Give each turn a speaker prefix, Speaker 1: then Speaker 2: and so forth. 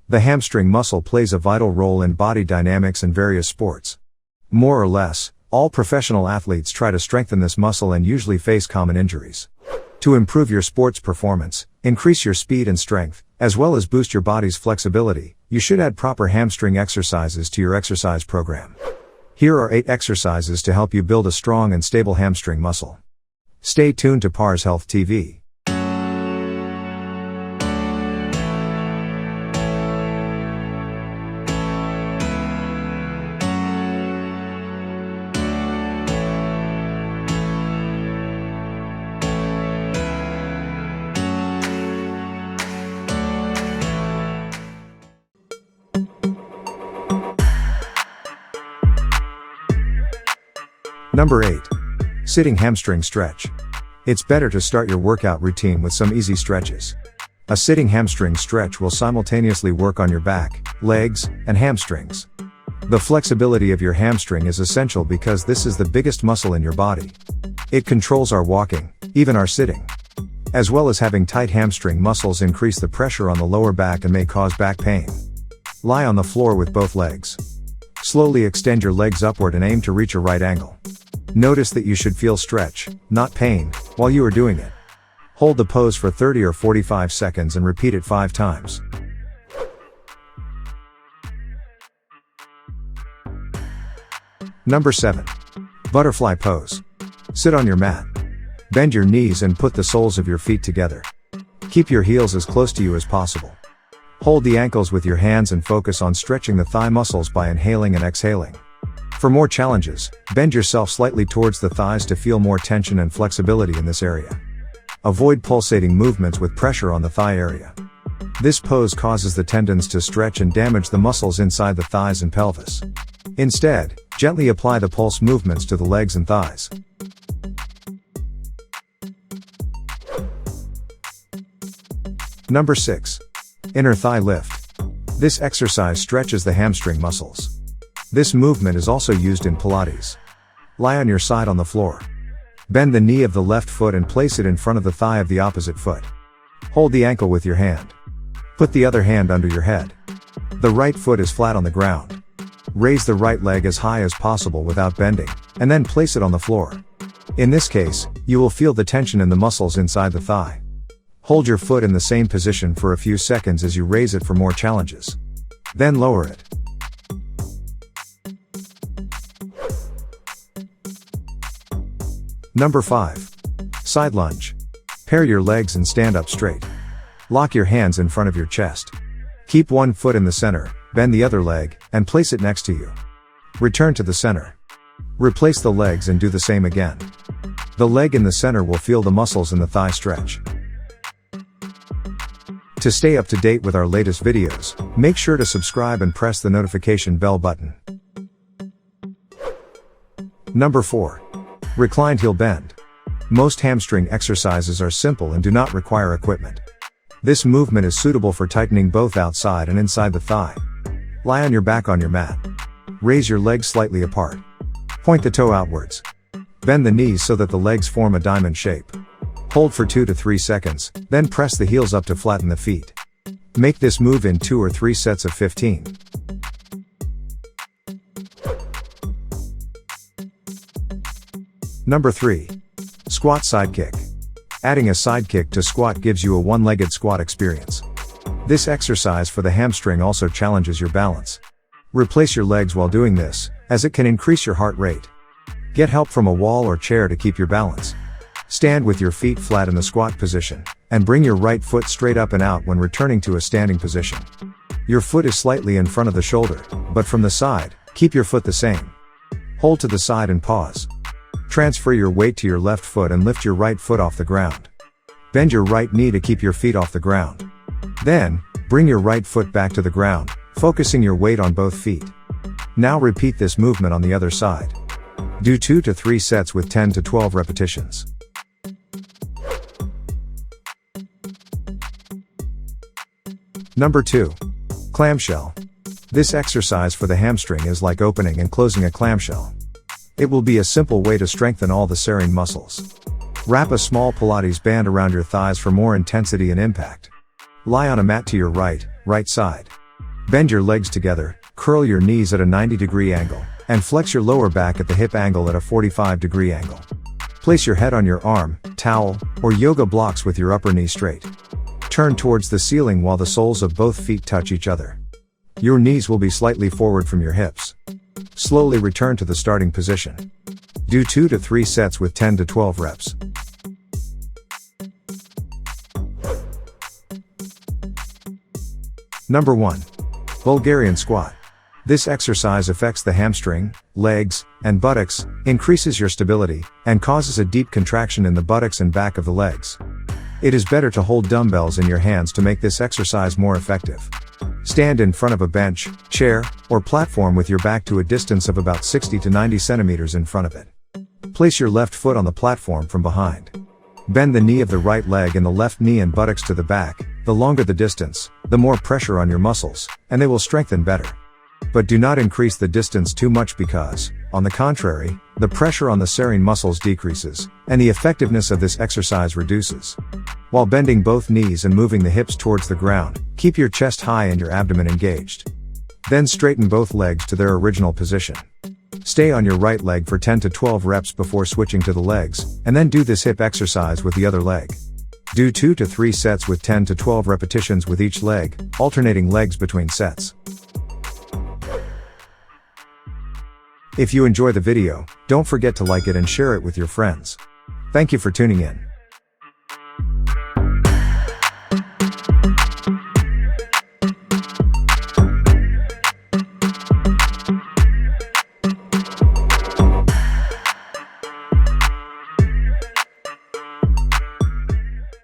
Speaker 1: The hamstring muscle plays a vital role in body dynamics and various sports. More or less, all professional athletes try to strengthen this muscle and usually face common injuries. To improve your sports performance, increase your speed and strength, as well as boost your body's flexibility, you should add proper hamstring exercises to your exercise program. Here are 8 exercises to help you build a strong and stable hamstring muscle. Stay tuned to parshealthtv. Number 8. Sitting hamstring stretch. It's better to start your workout routine with some easy stretches. A sitting hamstring stretch will simultaneously work on your back, legs, and hamstrings. The flexibility of your hamstring is essential because this is the biggest muscle in your body. It controls our walking, even our sitting. As well as having tight hamstring muscles increase the pressure on the lower back and may cause back pain. Lie on the floor with both legs. Slowly extend your legs upward and aim to reach a right angle. Notice that you should feel stretch, not pain, while you are doing it. Hold the pose for 30 or 45 seconds and repeat it 5 times. Number 7. Butterfly pose. Sit on your mat. Bend your knees and put the soles of your feet together. Keep your heels as close to you as possible. Hold the ankles with your hands and focus on stretching the thigh muscles by inhaling and exhaling. For more challenges, bend yourself slightly towards the thighs to feel more tension and flexibility in this area. Avoid pulsating movements with pressure on the thigh area. This pose causes the tendons to stretch and damage the muscles inside the thighs and pelvis. Instead, gently apply the pulse movements to the legs and thighs. Number 6. Inner thigh lift. This exercise stretches the hamstring muscles. This movement is also used in Pilates. Lie on your side on the floor. Bend the knee of the left foot and place it in front of the thigh of the opposite foot. Hold the ankle with your hand. Put the other hand under your head. The right foot is flat on the ground. Raise the right leg as high as possible without bending, and then place it on the floor. In this case, you will feel the tension in the muscles inside the thigh. Hold your foot in the same position for a few seconds as you raise it for more challenges. Then lower it. Number 5. Side lunge. Pair your legs and stand up straight. Lock your hands in front of your chest. Keep one foot in the center, bend the other leg, and place it next to you. Return to the center. Replace the legs and do the same again. The leg in the center will feel the muscles in the thigh stretch. To stay up to date with our latest videos, make sure to subscribe and press the notification bell button. Number 4. Reclined heel bend. Most hamstring exercises are simple and do not require equipment. This movement is suitable for tightening both outside and inside the thigh. Lie on your back on your mat. Raise your legs slightly apart. Point the toe outwards. Bend the knees so that the legs form a diamond shape. Hold for 2 to 3 seconds, then press the heels up to flatten the feet. Make this move in 2 or 3 sets of 15. Number 3. Squat sidekick. Adding a sidekick to squat gives you a one-legged squat experience. This exercise for the hamstring also challenges your balance. Replace your legs while doing this, as it can increase your heart rate. Get help from a wall or chair to keep your balance. Stand with your feet flat in the squat position, and bring your right foot straight up and out when returning to a standing position. Your foot is slightly in front of the shoulder, but from the side, keep your foot the same. Hold to the side and pause. Transfer your weight to your left foot and lift your right foot off the ground. Bend your right knee to keep your feet off the ground. Then, bring your right foot back to the ground, focusing your weight on both feet. Now repeat this movement on the other side. Do 2 to 3 sets with 10 to 12 repetitions. Number 2. Clamshell. This exercise for the hamstring is like opening and closing a clamshell. It will be a simple way to strengthen all the serine muscles. Wrap a small Pilates band around your thighs for more intensity and impact. Lie on a mat to your right side. Bend your legs together, curl your knees at a 90-degree angle, and flex your lower back at the hip angle at a 45-degree angle. Place your head on your arm, towel, or yoga blocks with your upper knee straight. Turn towards the ceiling while the soles of both feet touch each other. Your knees will be slightly forward from your hips. Slowly return to the starting position. Do 2 to 3 sets with 10 to 12 reps. Number 1. Bulgarian Squat. This exercise affects the hamstring, legs, and buttocks, increases your stability, and causes a deep contraction in the buttocks and back of the legs. It is better to hold dumbbells in your hands to make this exercise more effective. Stand in front of a bench, chair, or platform with your back to a distance of about 60 to 90 centimeters in front of it. Place your left foot on the platform from behind. Bend the knee of the right leg and the left knee and buttocks to the back. The longer the distance, the more pressure on your muscles, and they will strengthen better. But do not increase the distance too much because, on the contrary, the pressure on the serine muscles decreases, and the effectiveness of this exercise reduces. While bending both knees and moving the hips towards the ground, keep your chest high and your abdomen engaged. Then straighten both legs to their original position. Stay on your right leg for 10 to 12 reps before switching to the legs, and then do this hip exercise with the other leg. Do 2 to 3 sets with 10 to 12 repetitions with each leg, alternating legs between sets. If you enjoy the video, don't forget to like it and share it with your friends. Thank you for tuning in.